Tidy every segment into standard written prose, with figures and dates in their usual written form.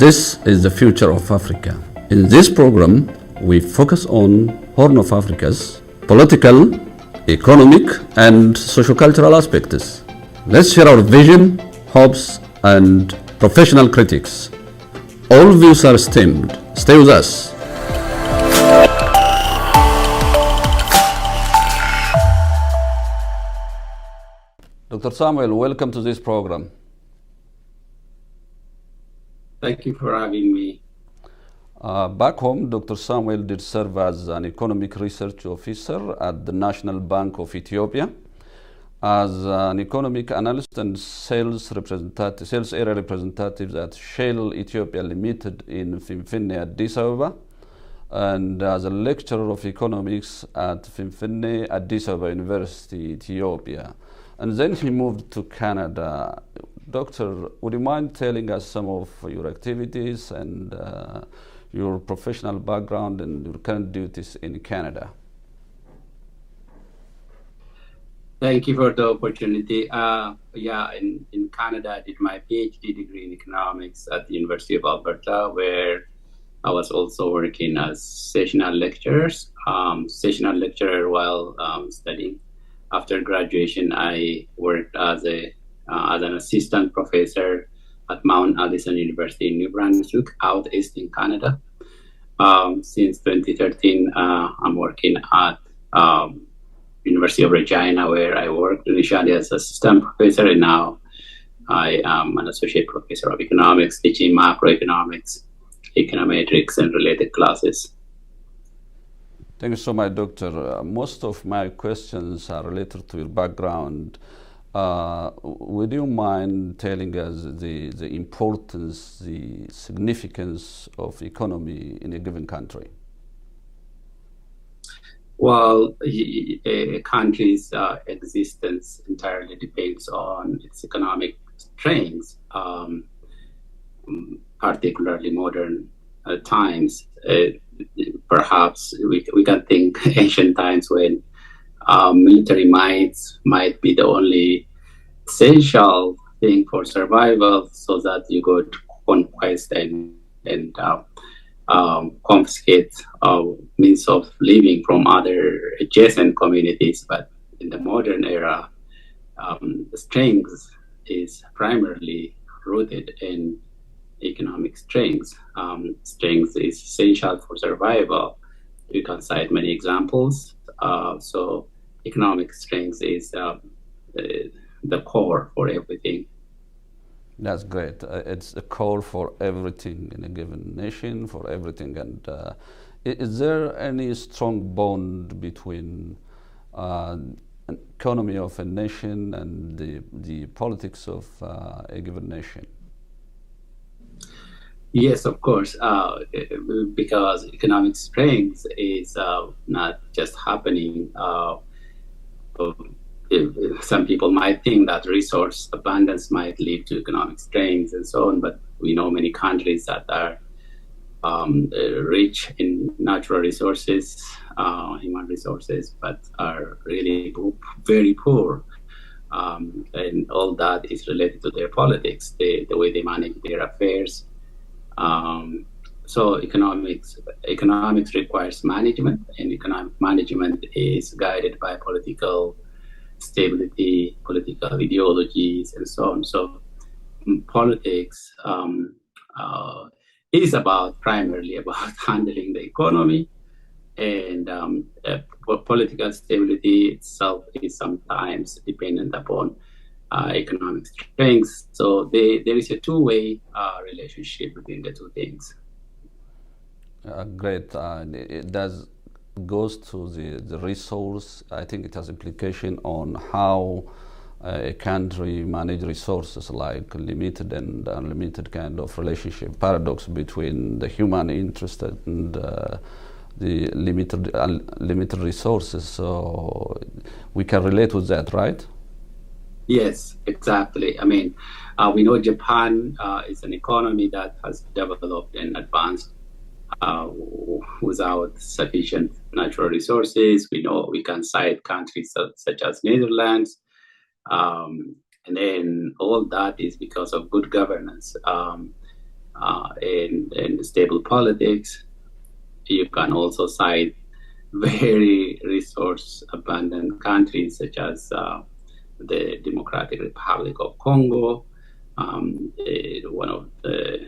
This is the future of Africa. In this program, we focus on Horn of Africa's political, economic, and socio-cultural aspects. Let's share our vision, hopes, and professional critics. All views are stemmed. Stay with us. Dr. Samuel, welcome to this program. Thank you for having me. Back home, Dr. Samuel did serve as an economic research officer at the National Bank of Ethiopia, as an economic analyst and sales area representative at Shell Ethiopia Limited in Finfinne, Addis Ababa, and as a lecturer of economics at Finfinne, Addis Ababa University, Ethiopia. And then he moved to Canada. Doctor, would you mind telling us some of your activities and your professional background and your current duties in Canada? Thank you for the opportunity. In Canada, I did my PhD degree in economics at the University of Alberta, where I was also working as sessional lecturer while studying. After graduation, I worked as an assistant professor at Mount Allison University in New Brunswick, out east in Canada. Since 2013, I'm working at University of Regina, where I worked initially as assistant professor, and now I am an associate professor of economics, teaching macroeconomics, econometrics, and related classes. Thank you so much, Doctor. Most of my questions are related to your background. Would you mind telling us the importance, the significance of economy in a given country? Well, a country's existence entirely depends on its economic strengths, particularly modern times. Perhaps we can think ancient times when military might be the only essential thing for survival, so that you could conquest and confiscate means of living from other adjacent communities. But in the modern era, the strength is primarily rooted in economic strength. Strength is essential for survival. We can cite many examples. So economic strength is the core for everything. That's great. It's the core for everything in a given nation, for everything. And is there any strong bond between an economy of a nation and the politics of a given nation? Yes, of course, because economic strength is not just happening. Some people might think that resource abundance might lead to economic strength and so on, but we know many countries that are rich in natural resources, human resources, but are really very poor. And all that is related to their politics, the way they manage their affairs. So economics requires management, and economic management is guided by political stability, political ideologies, and so on. So politics is primarily about handling the economy, and political stability itself is sometimes dependent upon economic strength. So there is a two-way relationship between the two things. Great. It goes to the resource. I think it has implication on how a country manages resources, like limited and unlimited kind of relationship, paradox between the human interest and the limited resources. So we can relate with that, right? Yes, exactly. I mean, we know Japan is an economy that has developed and advanced without sufficient natural resources. We know we can cite countries such as Netherlands, and then all that is because of good governance. and stable politics. You can also cite very resource abundant countries such as the Democratic Republic of Congo, one of the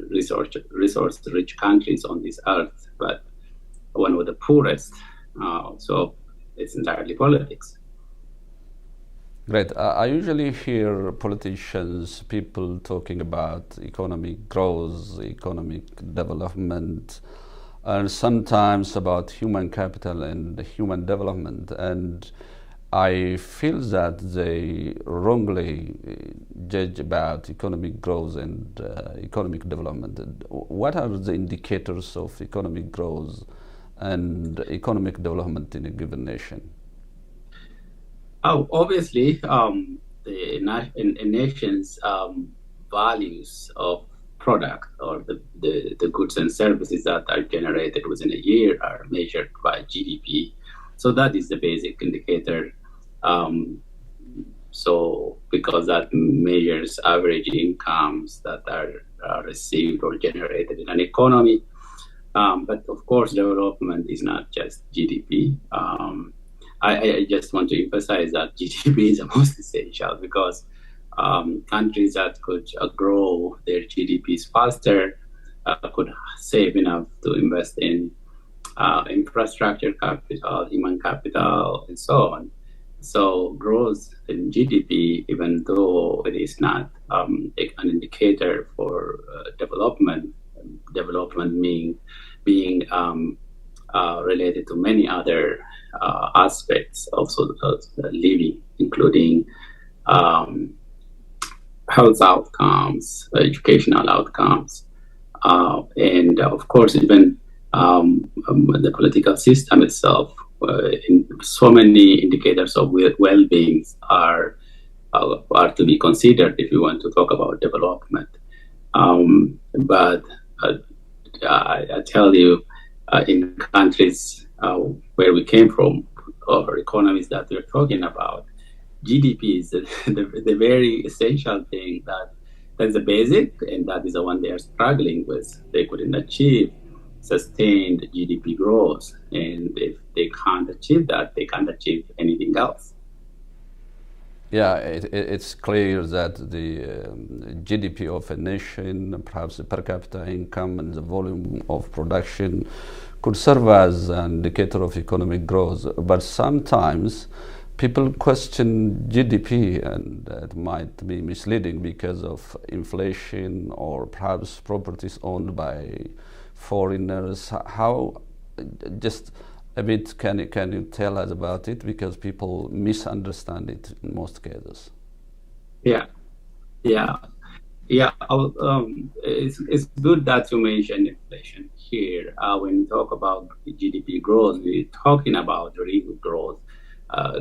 resource-rich countries on this earth, but one of the poorest. So it's entirely politics. Great. I usually hear politicians, people talking about economic growth, economic development, and sometimes about human capital and human development. And I feel that they wrongly judge about economic growth and economic development. What are the indicators of economic growth and economic development in a given nation? Oh, obviously, a nation's values of product or the goods and services that are generated within a year are measured by GDP. So that is the basic indicator. So because that measures average incomes that are received or generated in an economy. But of course, development is not just GDP. I just want to emphasize that GDP is the most essential because countries that could grow their GDPs faster could save enough to invest in infrastructure capital, human capital, and so on. So growth in GDP, even though it is not an indicator for development being related to many other aspects of living, including health outcomes, educational outcomes, and of course even the political system itself. In so many indicators of well-being are to be considered if you want to talk about development. But I tell you, in countries where we came from, or economies that we're talking about, GDP is the very essential thing that's the basic, and that is the one they are struggling with. They couldn't achieve sustained GDP growth, and if they can't achieve that, they can't achieve anything else. Yeah, it's clear that the GDP of a nation, perhaps the per capita income and the volume of production, could serve as an indicator of economic growth. But sometimes people question GDP, and it might be misleading because of inflation or perhaps properties owned by foreigners. How, just a bit, can you tell us about it, because people misunderstand it in most cases? Yeah. It's good that you mentioned inflation here. When we talk about GDP growth, we're talking about real growth,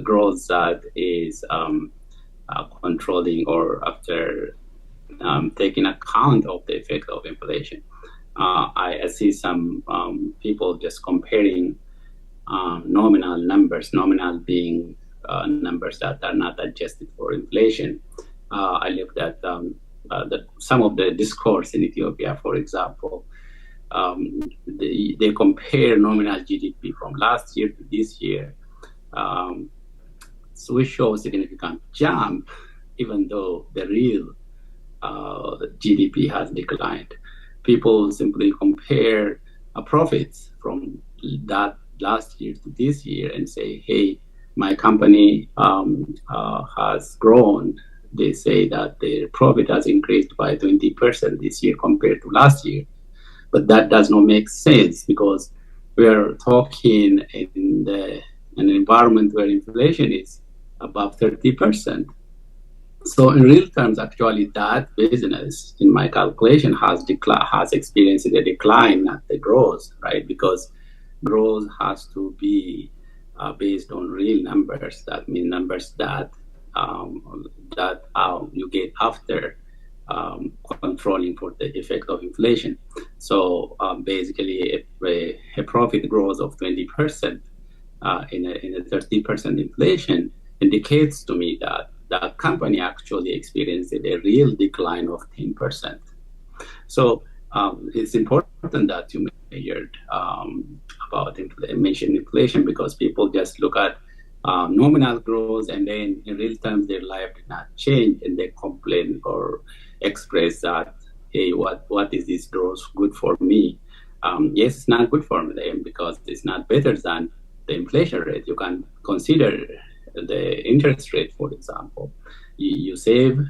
growth that is controlling or after taking account of the effect of inflation. I see some people just comparing nominal numbers, nominal being numbers that are not adjusted for inflation. I looked at some of the discourse in Ethiopia, for example. They compare nominal GDP from last year to this year. So we show a significant jump, even though the real GDP has declined. People simply compare profits from that last year to this year and say, hey, my company has grown. They say that their profit has increased by 20% this year compared to last year. But that does not make sense, because we are talking in an environment where inflation is above 30%. So in real terms, actually, that business, in my calculation, has experienced a decline, not the growth, right? Because growth has to be based on real numbers. That means numbers that you get after controlling for the effect of inflation. So basically, a profit growth of 20% in a 30% inflation indicates to me that the company actually experienced a real decline of 10%. So it's important that you measured about mentioned inflation, because people just look at nominal growth, and then in real terms their life did not change, and they complain or express that, hey, what is this growth good for me? Yes, it's not good for them because it's not better than the inflation rate. You can consider the interest rate, for example. You save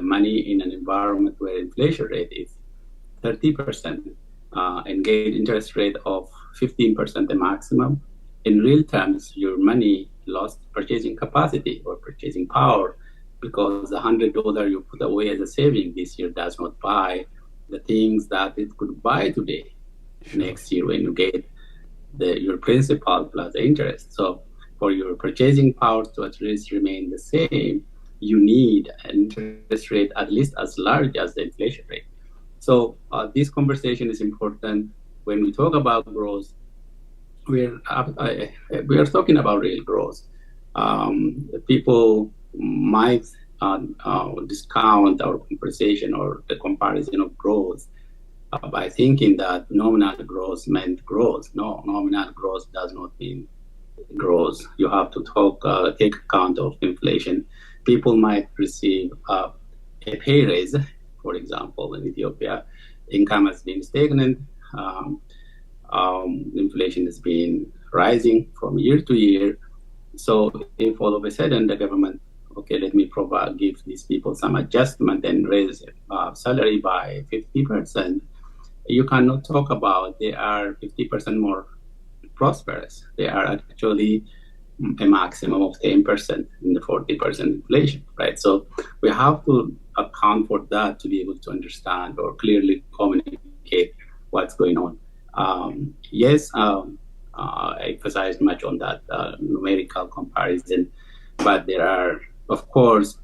money in an environment where inflation rate is 30% and get interest rate of 15% the maximum. In real terms, your money lost purchasing capacity or purchasing power, because the $100 you put away as a saving this year does not buy the things that it could buy today. Sure. Next year when you get your principal plus the interest. So for your purchasing power to at least remain the same, you need an interest rate at least as large as the inflation rate. So this conversation is important. When we talk about growth, we are talking about real growth. People might discount our conversation or the comparison of growth by thinking that nominal growth meant growth. No, nominal growth does not mean growth. You have to take account of inflation. People might receive a pay raise, for example, in Ethiopia. Income has been stagnant. Inflation has been rising from year to year. So if all of a sudden the government, okay, let me give these people some adjustment and raise salary by 50%, you cannot talk about they are 50% more prosperous. They are actually a maximum of 10% in the 40% inflation, right? So we have to account for that to be able to understand or clearly communicate what's going on. Yes, I emphasized much on that numerical comparison, but there are, of course,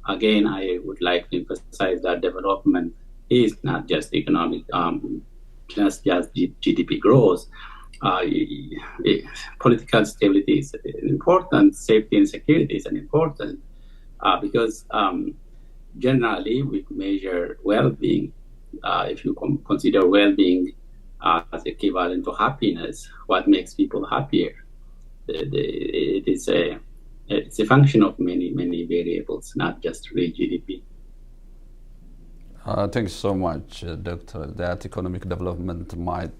again, I would like to emphasize that development is not just economic, just GDP growth. Political stability is important, safety and security is important, because generally we measure well-being. If you consider well-being as equivalent to happiness, what makes people happier? It's a function of many variables, not just real GDP. Thanks so much, Doctor. That economic development might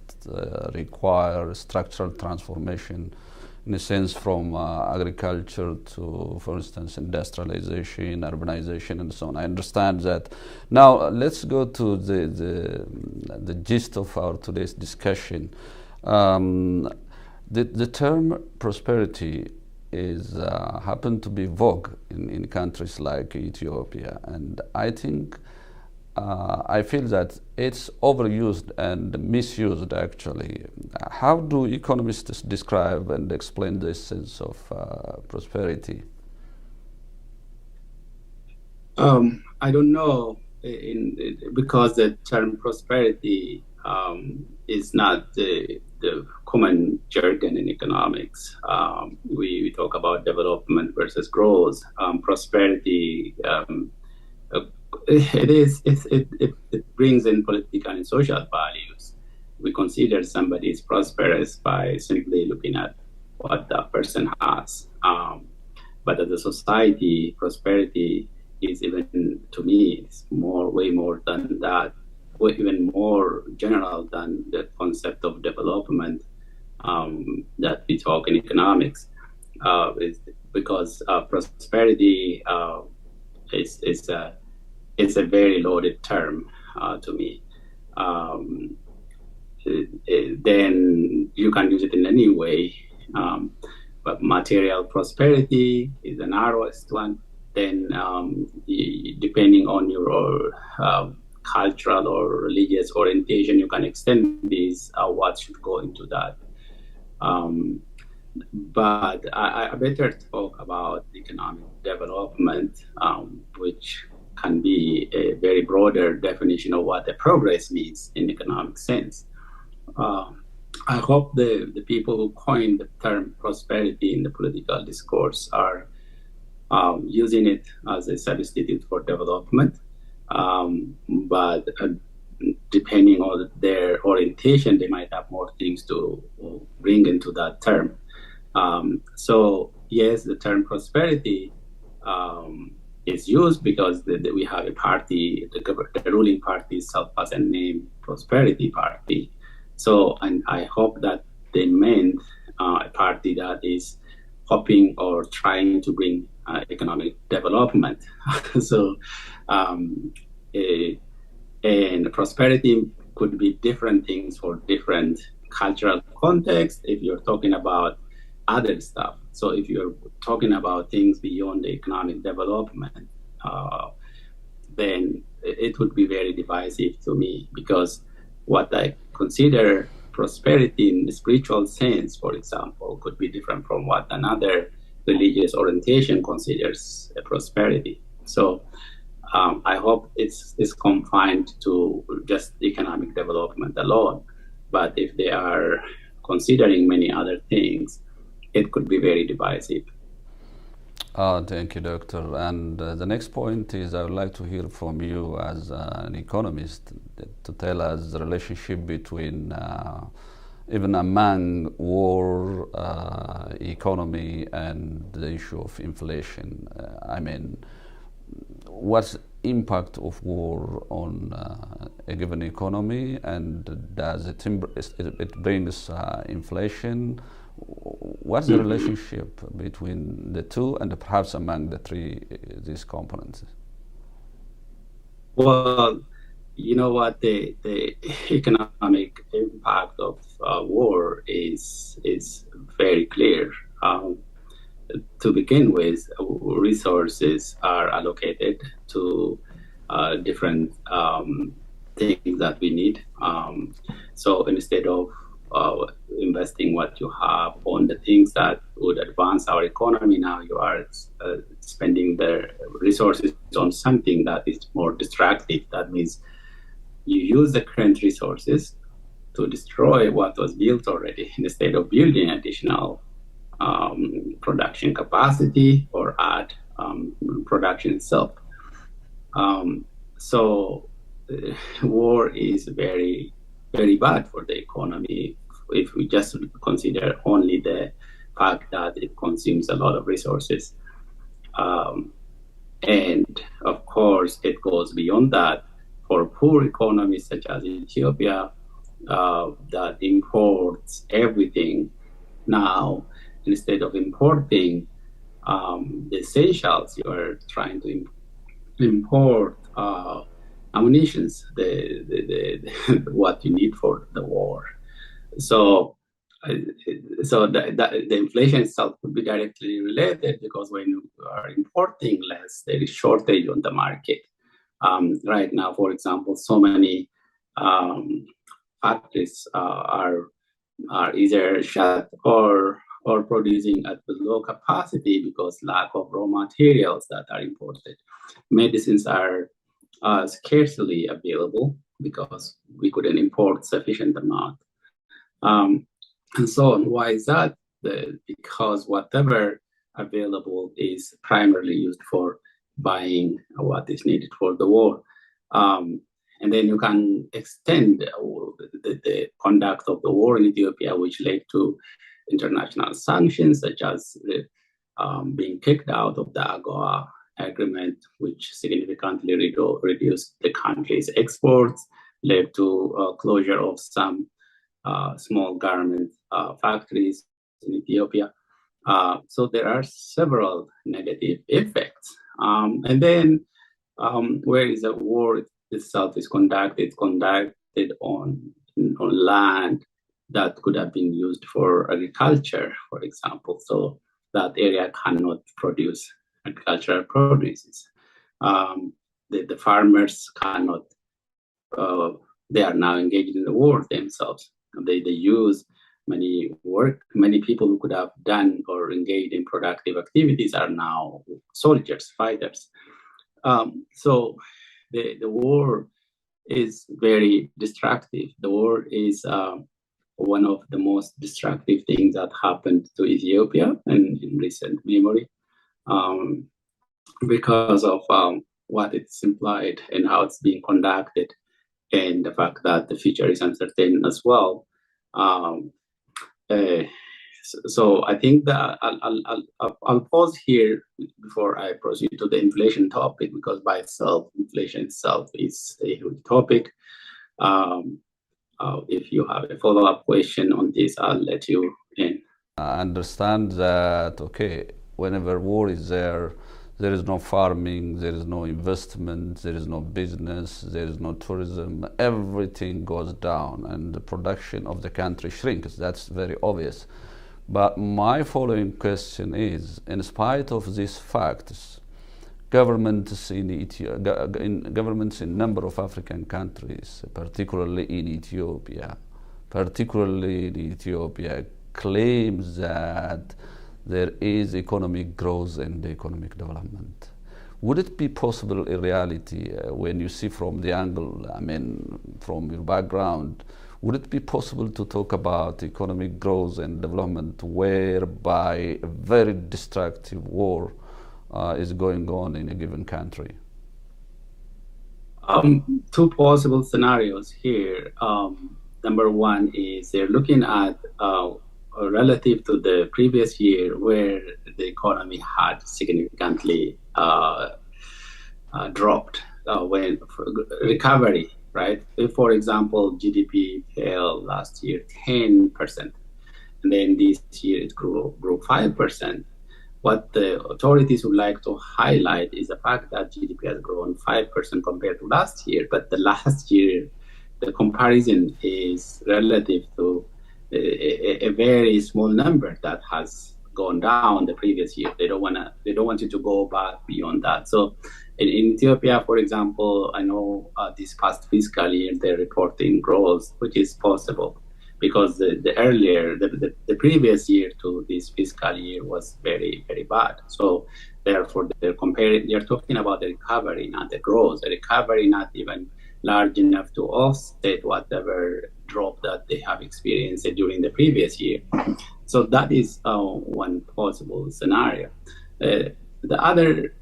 require structural transformation, in a sense, from agriculture to, for instance, industrialization, urbanization, and so on. I understand that. Now, let's go to the gist of our today's discussion. The term prosperity is happen to be vogue in countries like Ethiopia, and I think I feel that it's overused and misused, actually. How do economists describe and explain this sense of prosperity? I don't know, because the term prosperity is not the common jargon in economics. We talk about development versus growth. Prosperity, it brings in political and social values. We consider somebody is prosperous by simply looking at what that person has. But as a society, prosperity is, even to me, it's way more than that, even more general than the concept of development that we talk in economics. Because prosperity it's a very loaded term to me. Then you can use it in any way, but material prosperity is the narrowest one. Then depending on your cultural or religious orientation, you can extend these, what should go into that. But I better talk about economic development, which can be a very broader definition of what the progress means in economic sense. I hope the people who coined the term prosperity in the political discourse are using it as a substitute for development. But depending on their orientation, they might have more things to bring into that term. So yes, the term prosperity is used because we have a party, the ruling party itself has a name, Prosperity Party. So, and I hope that they meant a party that is hoping or trying to bring economic development. So, and prosperity could be different things for different cultural contexts if you're talking about other stuff. So if you're talking about things beyond the economic development, then it would be very divisive to me, because what I consider prosperity in the spiritual sense, for example, could be different from what another religious orientation considers a prosperity. So I hope it's confined to just economic development alone. But if they are considering many other things, it could be very divisive. Thank you, Doctor. And the next point is I would like to hear from you as an economist to tell us the relationship between, even among war, economy, and the issue of inflation. I mean, what's impact of war on a given economy, and does it brings inflation? What's the relationship between the two, and perhaps among the these components? Well, you know what, the economic impact of war is very clear. To begin with, resources are allocated to different things that we need. So instead of investing what you have on the things that would advance our economy, now you are spending the resources on something that is more destructive. That means you use the current resources to destroy what was built already, instead of building additional production capacity or add production itself. So war is very, very bad for the economy if we just consider only the fact that it consumes a lot of resources. And of course, it goes beyond that. For poor economies such as Ethiopia, that imports everything now, instead of importing the essentials, you are trying to import ammunitions, what you need for the war. So the inflation itself could be directly related, because when you are importing less, there is shortage on the market. Right now, for example, so many factories are either shut or producing at below capacity because lack of raw materials that are imported. Medicines are scarcely available because we couldn't import sufficient amount. And so on. Why is that? Because whatever available is primarily used for buying what is needed for the war. And then you can extend the conduct of the war in Ethiopia, which led to international sanctions, such as being kicked out of the AGOA agreement, which significantly reduced the country's exports, led to closure of some small garment factories in Ethiopia. So there are several negative effects. And then where is the war itself is conducted on land that could have been used for agriculture, for example. So that area cannot produce agricultural produce. The farmers cannot, they are now engaged in the war themselves. They use many people who could have done or engaged in productive activities are now soldiers, fighters. So the war is very destructive. The war is one of the most destructive things that happened to Ethiopia in recent memory, because of what it's implied and how it's being conducted. and the fact that the future is uncertain as well. Um, so I think that I'll pause here before I proceed to the inflation topic, because by itself, inflation itself is a huge topic. If you have a follow-up question on this, I'll let you in. I understand that, okay, whenever war is there is no farming, there is no investment, there is no business, there is no tourism, everything goes down and the production of the country shrinks. That's very obvious. But my following question is, in spite of these facts, governments in governments in a number of African countries, particularly in Ethiopia, claims that there is economic growth and economic development. Would it be possible in reality, when you see from the angle, I mean, from your background, would it be possible to talk about economic growth and development whereby a very destructive war is going on in a given country? Two possible scenarios here. Number one is they're looking at relative to the previous year, where the economy had significantly dropped when recovery, right? If, for example, GDP fell last year 10%, and then this year it grew 5%. What the authorities would like to highlight is the fact that GDP has grown 5% compared to last year, but the last year, the comparison is relative to a very small number that has gone down the previous year. They don't want you to go back beyond that. So in Ethiopia, for example, I know this past fiscal year they're reporting growth, which is possible, because the previous year to this fiscal year was very, very bad. So therefore they're talking about the recovery, not the growth. The recovery not even large enough to offset whatever drop that they have experienced during the previous year. So that is one possible scenario. The other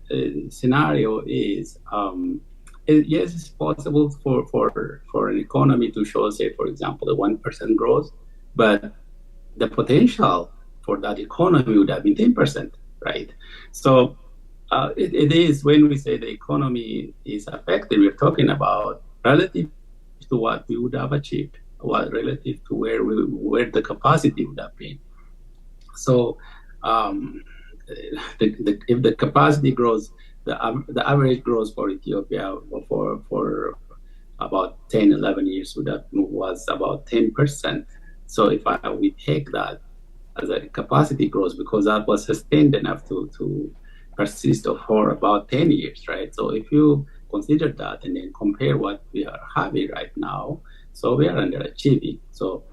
scenario is, yes, it's possible for an economy to show, say, for example, a 1% growth, but the potential for that economy would have been 10%, right? So it is, when we say the economy is affected, we're talking about relative to what we would have achieved, relative to where the capacity would have been. So if the capacity grows, the average growth for Ethiopia for about 10, 11 years was about 10%. So if we take that as a capacity growth, because that was sustained enough to persist for about 10 years, right? So if you consider that and then compare what we are having right now, so we are underachieving. So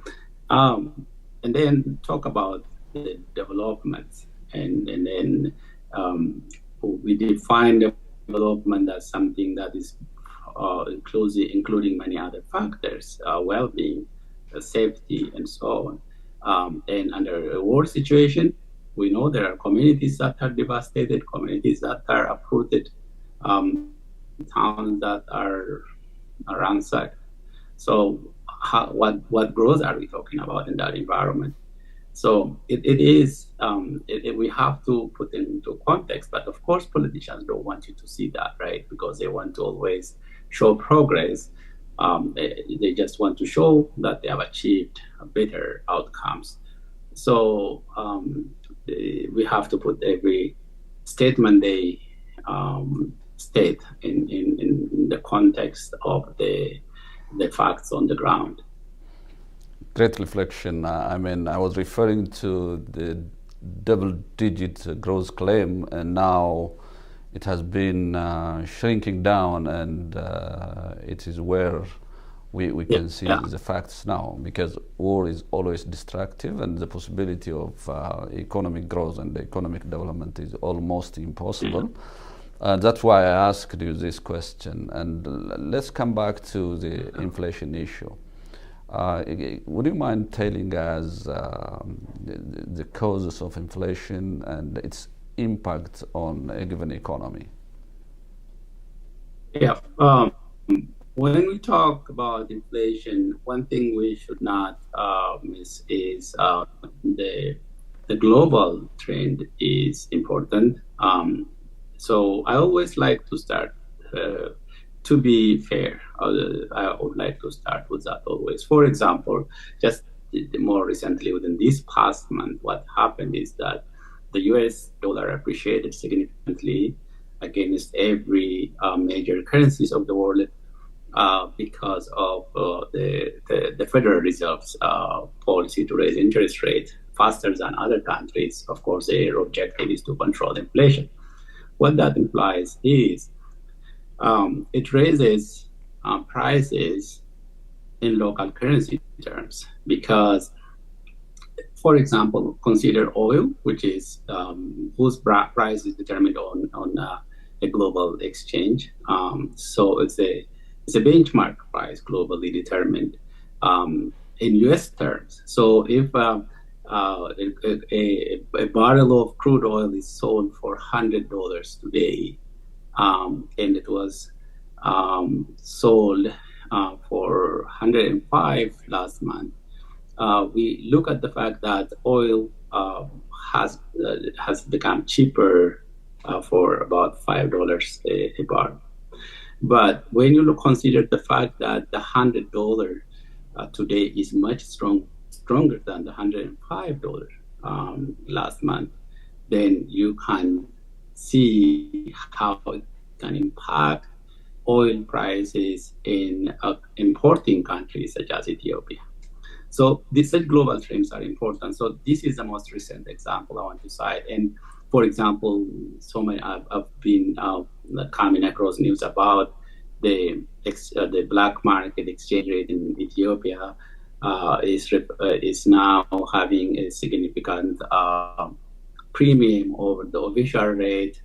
and then talk about the developments, and then we define development as something that is including many other factors, well-being, safety, and so on. And under a war situation, we know there are communities that are devastated, communities that are uprooted, towns that are ransacked. So what growth are we talking about in that environment? So we have to put into context, but of course politicians don't want you to see that, right? Because they want to always show progress. They just want to show that they have achieved better outcomes. So we have to put every statement they state in the context of the facts on the ground. Great reflection. I mean, I was referring to the double-digit growth claim, and now it has been shrinking down, and it is where we can see the facts now, because war is always destructive, and the possibility of economic growth and economic development is almost impossible. That's why I asked you this question. And let's come back to the inflation issue. Would you mind telling us the causes of inflation and its impact on a given economy? Yeah. when we talk about inflation, one thing we should not miss is the global trend is important. So I always like to start, to be fair, I would like to start with that always. For example, just more recently, within this past month, what happened is that the US dollar appreciated significantly against every major currencies of the world because of the Federal Reserve's policy to raise interest rates faster than other countries. Of course, their objective is to control inflation. What that implies is it raises prices in local currency terms because, for example, consider oil, which is whose price is determined on a global exchange. So it's a benchmark price globally determined in U.S. terms. So if a barrel of crude oil is sold for $100 today, and it was sold for 105 last month, we look at the fact that oil has become cheaper for about $5 a barrel. But when you consider the fact that the $100 today is much stronger than the $105 last month, then you can see how it can impact oil prices in importing countries such as Ethiopia. So these global trends are important. So this is the most recent example I want to cite. And for example, so many I've been coming across news about the black market exchange rate in Ethiopia is now having a significant premium over the official rate.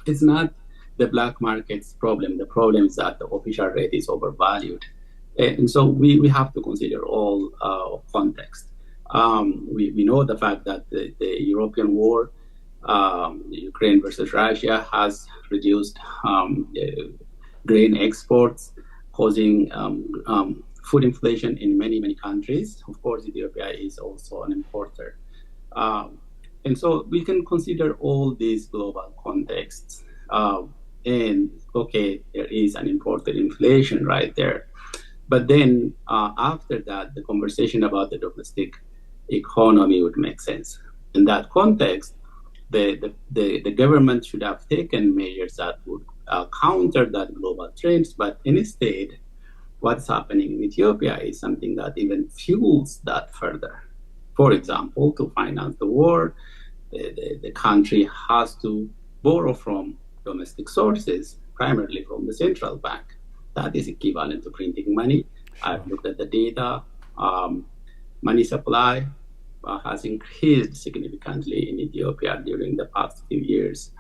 It's not the black market's problem. The problem is that the official rate is overvalued. And so we have to consider all context. We know the fact that the European war, Ukraine versus Russia, has reduced grain exports, causing food inflation in many countries. Of course, Ethiopia is also an importer. And so we can consider all these global contexts. And okay, there is an imported inflation right there. But then after that, the conversation about the domestic economy would make sense. In that context, the government should have taken measures that would counter that global trends. But instead, what's happening in Ethiopia is something that even fuels that further. For example, to finance the war, the country has to borrow from domestic sources, primarily from the central bank. That is equivalent to printing money. I've looked at the data. Money supply has increased significantly in Ethiopia during the past few years.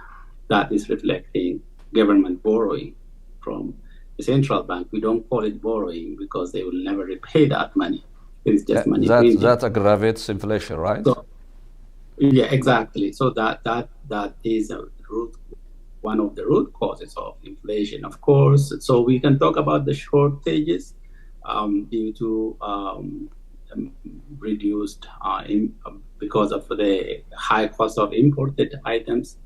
That is reflecting government borrowing from the central bank. We don't call it borrowing because they will never repay that money. It is just money printing. That aggravates inflation, right? So, yeah, exactly. So that is one of the root causes of inflation, of course. So we can talk about the shortages due to reduced because of the high cost of imported items,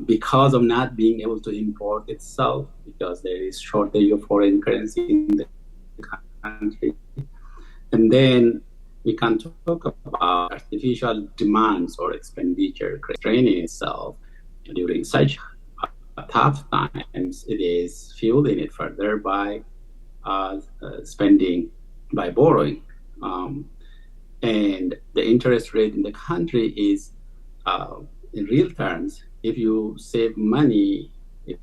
because of not being able to import itself, because there is shortage of foreign currency in the country. And then we can talk about artificial demands or expenditure constraining itself during such tough times. It is fueling it further by spending, by borrowing. And the interest rate in the country is, in real terms, if you save money, if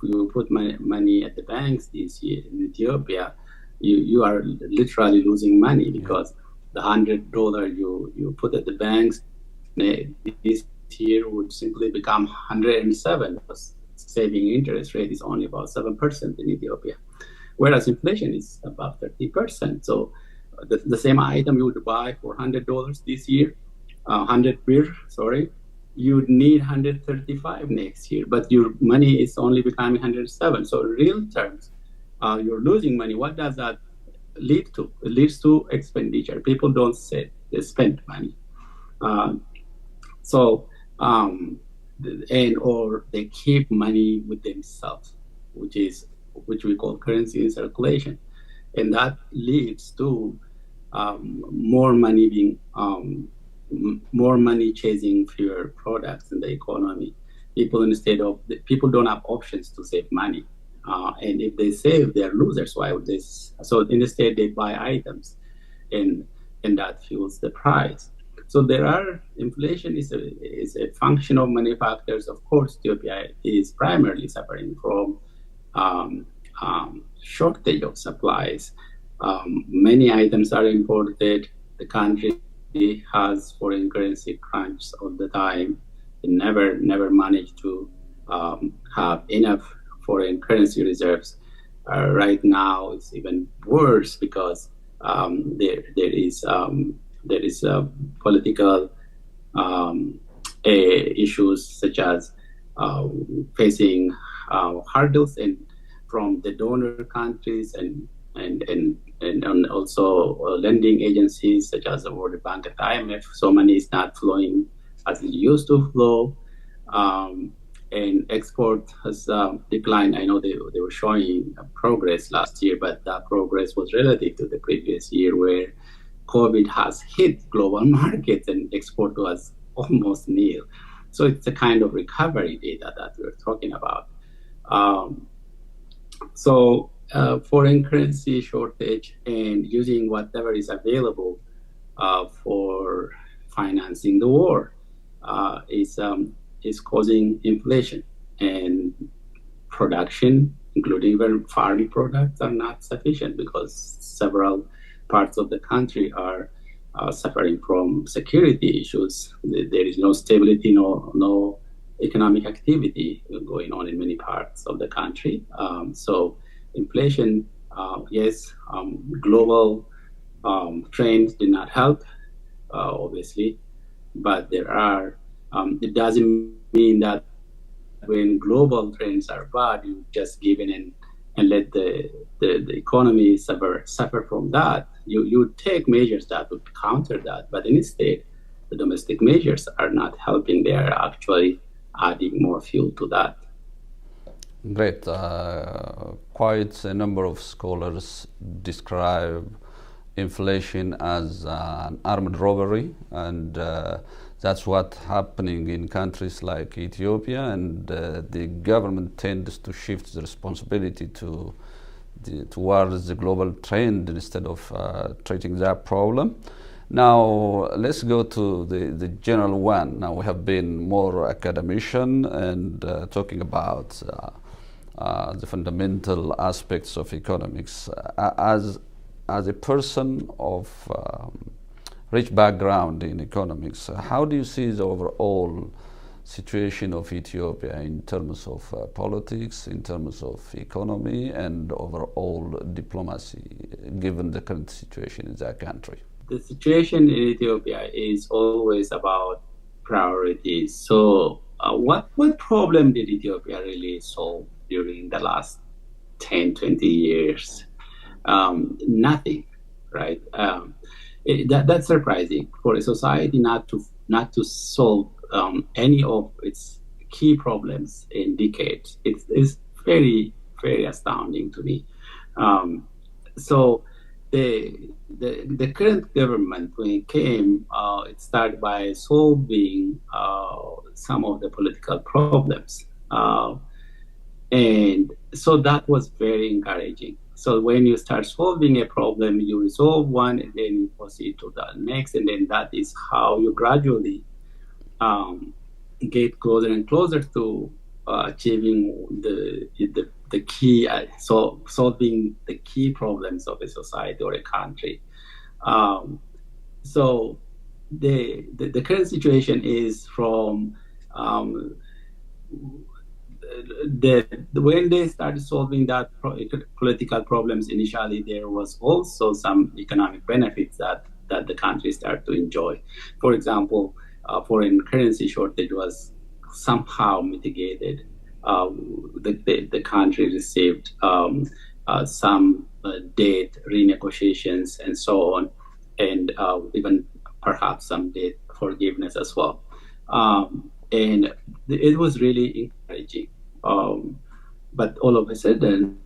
you put money at the banks this year in Ethiopia, you are literally losing money because the $100 you put at the banks this year would simply become 107. Saving interest rate is only about 7% in Ethiopia, whereas inflation is about 30%. So the same item you would buy for $100 this year, 100 birr, sorry, you would need 135 next year, but your money is only becoming 107. So in real terms, you're losing money. What does that lead to? It leads to expenditure. People don't say they spend money. So or they keep money with themselves, which we call currency in circulation, and that leads to more money being more money chasing fewer products in the economy. People don't have options to save money, and if they save, they're losers. Why would they? So instead, they buy items, and that fuels the price. So inflation is a function of many factors. Of course, Ethiopia is primarily suffering from shortage of supplies. Many items are imported. The country has foreign currency crunch all the time. It never managed to have enough foreign currency reserves. Right now, it's even worse because there is political issues such as facing hurdles from the donor countries and also lending agencies such as the World Bank and IMF. So money is not flowing as it used to flow, and export has declined. I know they were showing progress last year, but that progress was relative to the previous year, where COVID has hit global markets and export was almost nil. So it's the kind of recovery data that we're talking about. Foreign currency shortage and using whatever is available for financing the war is causing inflation, and production, including even farm products, are not sufficient because several parts of the country are suffering from security issues. There is no stability, no economic activity going on in many parts of the country. So inflation, yes, global trends did not help, obviously, but it doesn't mean that when global trends are bad, you just give in and let the economy suffer from that. You take measures that would counter that, but instead, the domestic measures are not helping. They are actually adding more fuel to that. Great. Quite a number of scholars describe inflation as an armed robbery, and that's what's happening in countries like Ethiopia, and the government tends to shift the responsibility towards the global trend instead of treating that problem. Now, let's go to the general one. Now, we have been more academician and talking about the fundamental aspects of economics. As a person of rich background in economics, how do you see the overall situation of Ethiopia in terms of politics, in terms of economy, and overall diplomacy, given the current situation in that country? The situation in Ethiopia is always about priorities. So what problem did Ethiopia really solve during the last 10, 20 years? Nothing, right? That's surprising for a society not to solve any of its key problems in decades. It's very, very astounding to me. So the current government, when it came, it started by solving some of the political problems, and so that was very encouraging. So when you start solving a problem, you resolve one, and then you proceed to the next, and then that is how you gradually get closer and closer to achieving the key, solving the key problems of a society or a country. So the current situation is from when they started solving that political problems initially, there was also some economic benefits that the country started to enjoy. For example, foreign currency shortage was somehow mitigated. The country received some debt renegotiations and so on, and even perhaps some debt forgiveness as well. And it was really encouraging. But all of a sudden,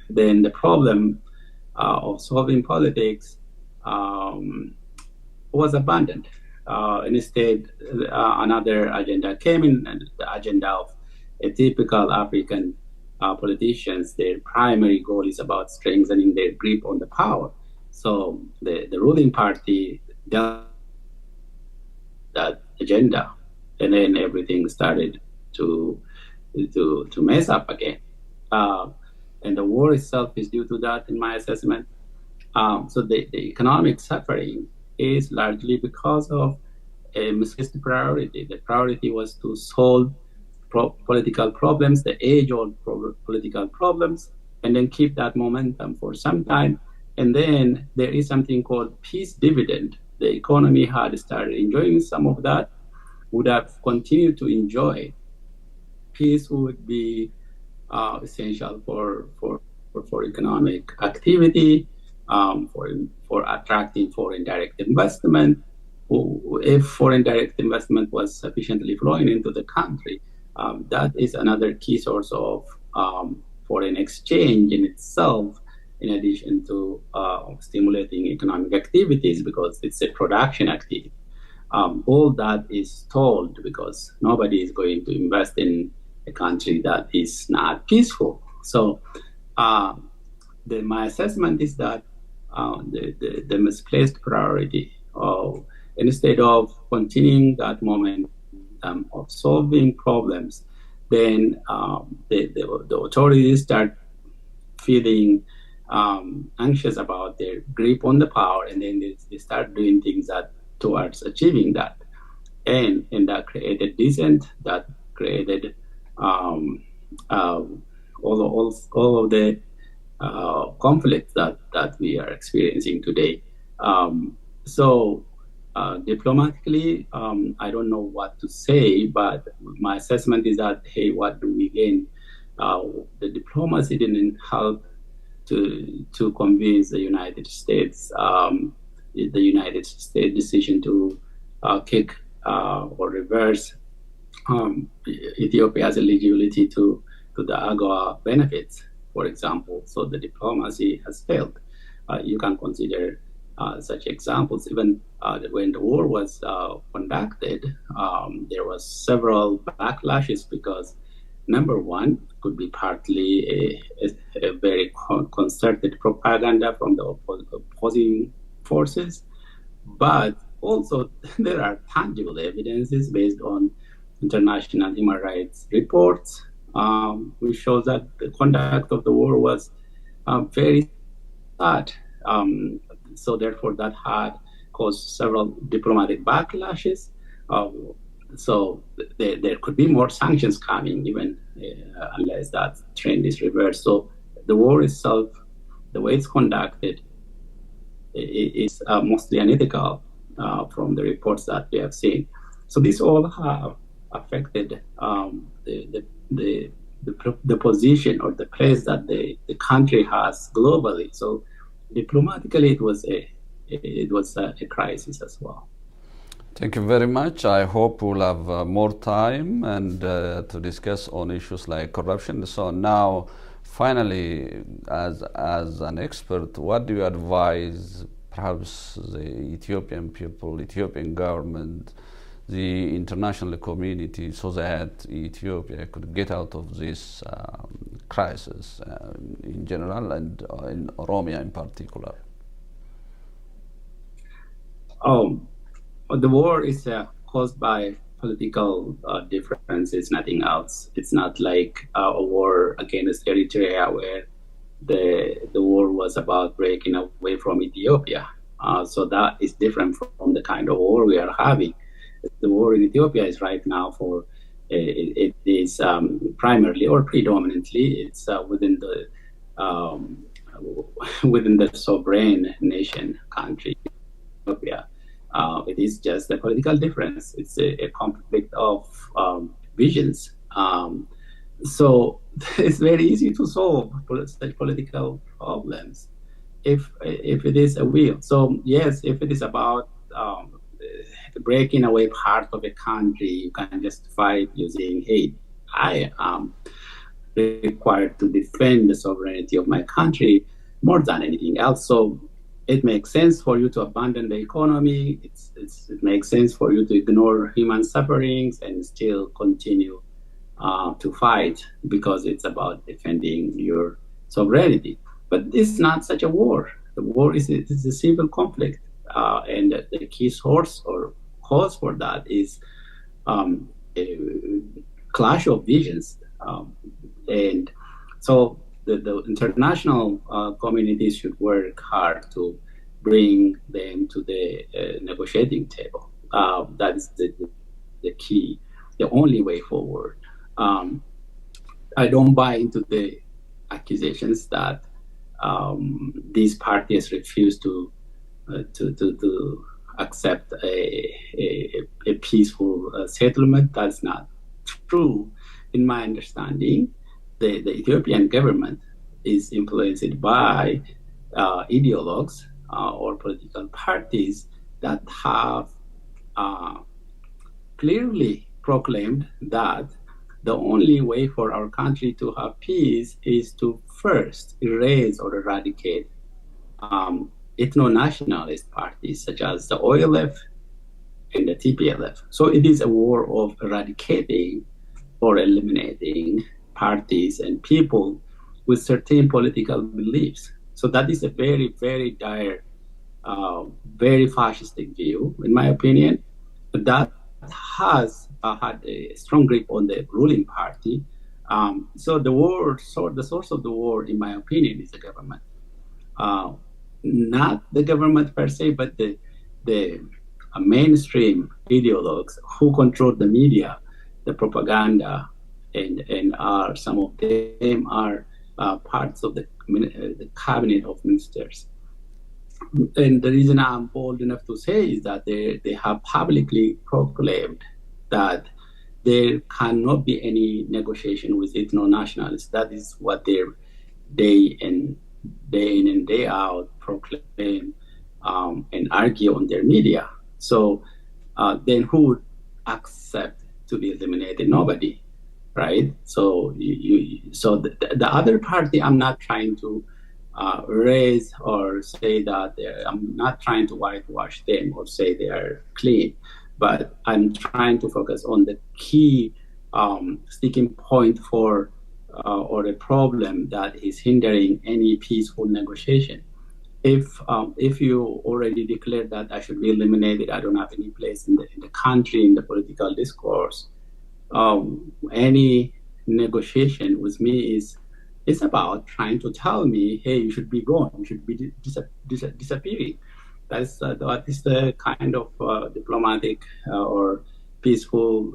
then the problem of solving politics was abandoned. Instead, another agenda came in, the agenda of a typical African politicians. Their primary goal is about strengthening their grip on the power. So the ruling party dealt that agenda, and then everything started to mess up again. And the war itself is due to that, in my assessment. So the economic suffering is largely because of a misplaced priority. The priority was to solve political problems, the age-old political problems, and then keep that momentum for some time. And then there is something called peace dividend. The economy had started enjoying some of that, would have continued to enjoy. Peace would be essential for economic activity, for attracting foreign direct investment. If foreign direct investment was sufficiently flowing into the country, that is another key source of foreign exchange in itself, in addition to stimulating economic activities, because it's a production activity. All that is stalled because nobody is going to invest in a country that is not peaceful. So my assessment is that the misplaced priority of, instead of continuing that momentum of solving problems, then the authorities start feeling anxious about their grip on the power, and then they start doing things that towards achieving that, and that created dissent, that created all of the conflicts that we are experiencing today. So diplomatically, I don't know what to say, but my assessment is that, hey, what do we gain? The diplomacy didn't help to convince the United States. The United States decision to kick or reverse Ethiopia's eligibility to the AGOA benefits, for example. So the diplomacy has failed. You can consider such examples. Even when the war was conducted, there was several backlashes because, number one, could be partly a very concerted propaganda from the opposing forces, but also there are tangible evidences based on international human rights reports, which shows that the conduct of the war was very sad. So therefore, that had caused several diplomatic backlashes. So there could be more sanctions coming, even unless that trend is reversed. So the war itself, the way it's conducted, is mostly unethical from the reports that we have seen. So these all have affected the position or the place that the country has globally. So diplomatically, it was a crisis as well. Thank you very much. I hope we'll have more time and to discuss on issues like corruption. So now, finally, as an expert, what do you advise perhaps the Ethiopian people, Ethiopian government, the international community, so that Ethiopia could get out of this crisis in general and in Oromia in particular? The war is caused by political differences, nothing else. It's not like a war against Eritrea, where the war was about breaking away from Ethiopia. So that is different from the kind of war we are having. The war in Ethiopia is right now it is primarily or predominantly it's within the sovereign nation country, Ethiopia. It is just a political difference. It's a conflict of visions. So it's very easy to solve such political problems if it is a will. So yes, if it is about breaking away part of a country, you can justify it using hate. I am required to defend the sovereignty of my country more than anything else. So it makes sense for you to abandon the economy. It makes sense for you to ignore human sufferings and still continue to fight because it's about defending your sovereignty. But this is not such a war. The war is a civil conflict, and the key source or cause for that is a clash of visions. And so the international communities should work hard to bring them to the negotiating table. That is the key, the only way forward. I don't buy into the accusations that these parties refuse to accept a peaceful settlement. That's not true. In my understanding, the Ethiopian government is influenced by ideologues or political parties that have clearly proclaimed that the only way for our country to have peace is to first erase or eradicate ethno-nationalist parties such as the OLF and the TPLF. So it is a war of eradicating or eliminating parties and people with certain political beliefs. So that is a very, very dire, very fascistic view, in my opinion. That has had a strong grip on the ruling party. So the source of the war, in my opinion, is the government. Not the government per se, but the mainstream ideologues who control the media, the propaganda, and are some of them are parts of the cabinet of ministers. And the reason I'm bold enough to say is that they have publicly proclaimed that there cannot be any negotiation with ethno-nationalists. That is what they day in and day out proclaim and argue on their media. So then who would accept to be eliminated? Nobody, right? So the other party, I'm not trying to raise or say that I'm not trying to whitewash them or say they are clean, but I'm trying to focus on the key sticking point for or a problem that is hindering any peaceful negotiation. If you already declared that I should be eliminated, I don't have any place in the country, in the political discourse, any negotiation with me is about trying to tell me, hey, you should be gone, you should be disappearing. That is the kind of diplomatic or peaceful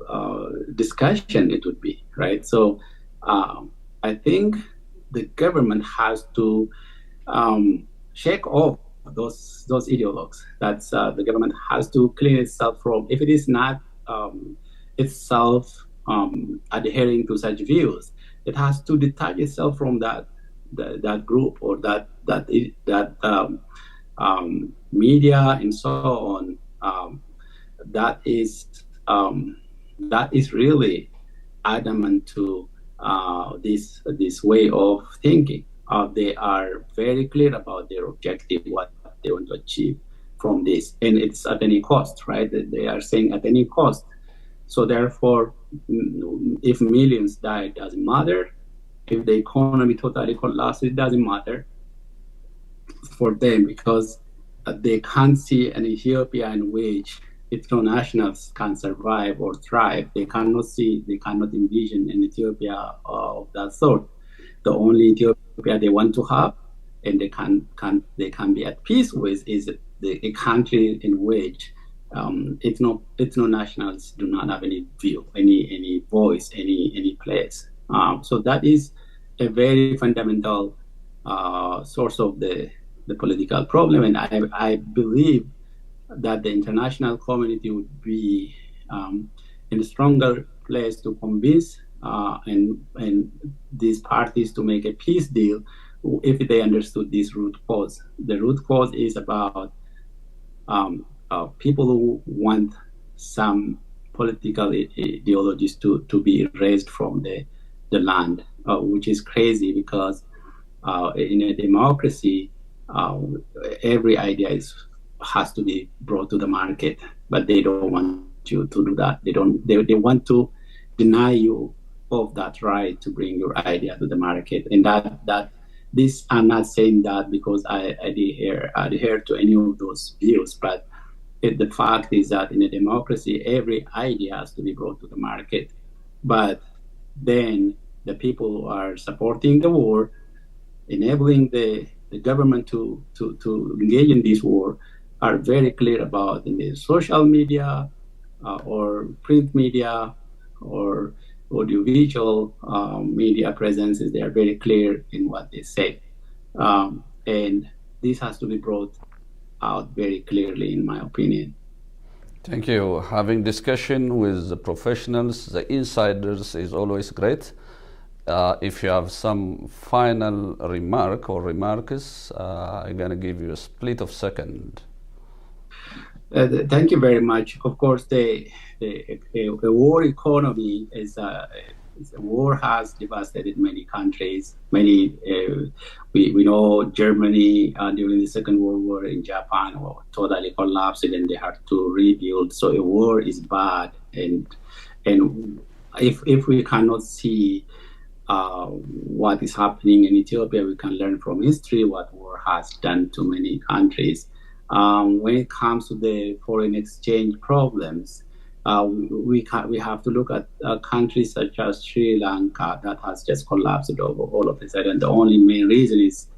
discussion it would be, right? So I think the government has to shake off those ideologues. That's the government has to clean itself from, if it is not itself adhering to such views, it has to detach itself from that group or that media and so on. That is really adamant to this way of thinking. They are very clear about their objective, what they want to achieve from this, and it's at any cost, right? They are saying at any cost. So therefore, if millions die, it doesn't matter. If the economy totally collapses, it doesn't matter for them, because they can't see an Ethiopia in which ethno-nationals can survive or thrive. They cannot envision an Ethiopia of that sort. The only Ethiopia they want to have, and they can be at peace with, is a country in which ethno-nationals do not have any view, any voice, any place. So that is a very fundamental source of the political problem, and I believe that the international community would be in a stronger place to convince and these parties to make a peace deal if they understood this root cause. The root cause is about people who want some political ideologies to be erased from the land, which is crazy because in a democracy, every idea has to be brought to the market, but they don't want you to do that. They want to deny you of that right to bring your idea to the market. And that this, I'm not saying that because I adhere to any of those views, but the fact is that in a democracy, every idea has to be brought to the market. But then the people who are supporting the war, enabling the government to engage in this war, are very clear about in the social media or print media or audiovisual media presences. They are very clear in what they say. And this has to be brought out very clearly, in my opinion. Thank you. Having discussion with the professionals, the insiders, is always great. If you have some final remark or remarks, I'm going to give you a split of second. Thank you very much. Of course, the war economy is war has devastated many countries. Many we know Germany during the Second World War in Japan totally collapsed and they had to rebuild. So a war is bad, and if we cannot see what is happening in Ethiopia, we can learn from history what war has done to many countries. When it comes to the foreign exchange problems, we have to look at countries such as Sri Lanka that has just collapsed over all of a sudden. The only main reason is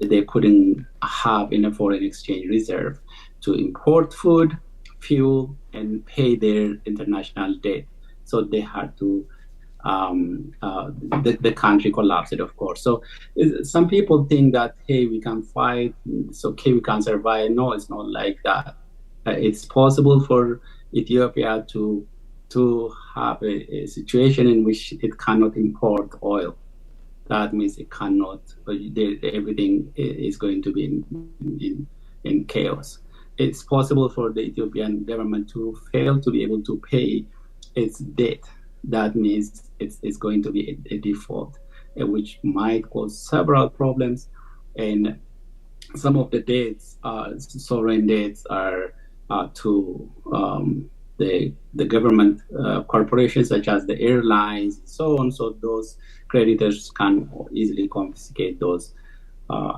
they couldn't have enough foreign exchange reserve to import food, fuel, and pay their international debt. So they had to the country collapsed, of course. So some people think that, hey, we can fight, it's okay, we can survive. No, it's not like that. It's possible for Ethiopia to have a situation in which it cannot import oil. That means it cannot, everything is going to be in chaos. It's possible for the Ethiopian government to fail to be able to pay its debt. That means it's going to be a default, which might cause several problems. And some of the debts, sovereign debts, are to the government corporations, such as the airlines, and so on. So those creditors can easily confiscate those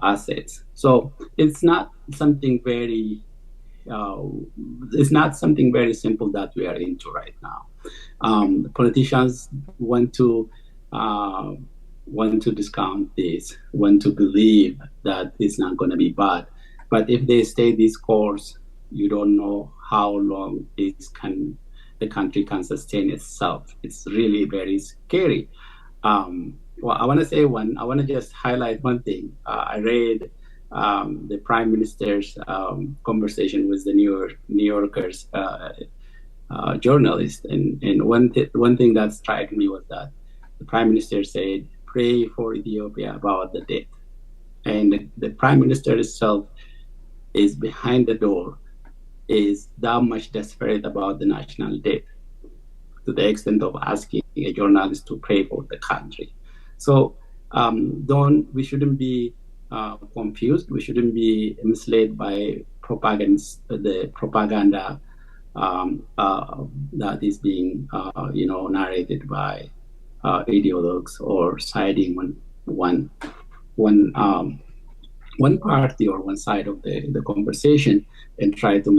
assets. So it's not something very simple that we are into right now. Politicians want to discount this, want to believe that it's not going to be bad. But if they stay this course, you don't know how long the country can sustain itself. It's really very scary. Well, I want to just highlight one thing. I read the Prime Minister's conversation with the New Yorker's journalist, and one thing that struck me was that the Prime Minister said, "Pray for Ethiopia about the debt," and the Prime Minister itself is behind the door, is that much desperate about the national debt, to the extent of asking a journalist to pray for the country. So we shouldn't be confused. We shouldn't be misled by the propaganda that is being narrated by ideologues, or siding one party or one side of the conversation and try to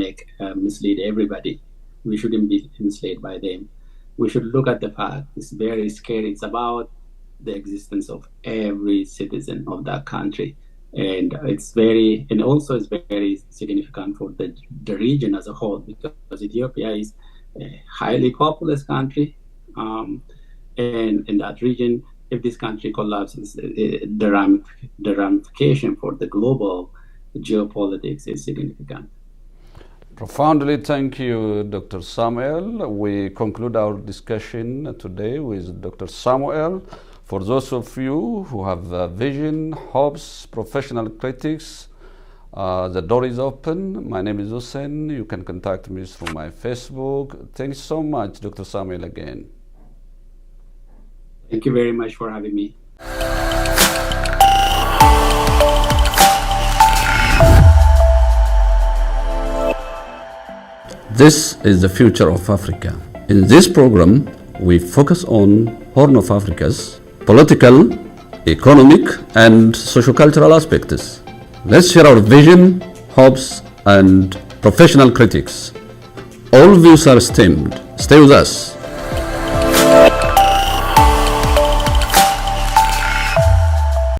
mislead everybody. We shouldn't be misled by them. We should look at the fact. It's very scary. It's about the existence of every citizen of that country. And it's very significant for the region as a whole, because Ethiopia is a highly populous country. And in that region, if this country collapses, the ramification for the global geopolitics is significant. Profoundly thank you, Dr. Samuel. We conclude our discussion today with Dr. Samuel. For those of you who have vision, hopes, professional critics, the door is open. My name is Hussein. You can contact me through my Facebook. Thanks so much, Dr. Samuel, again. Thank you very much for having me. This is the future of Africa. In this program, we focus on Horn of Africa's political, economic, and socio-cultural aspects. Let's share our vision, hopes, and professional critics. All views are esteemed. Stay with us.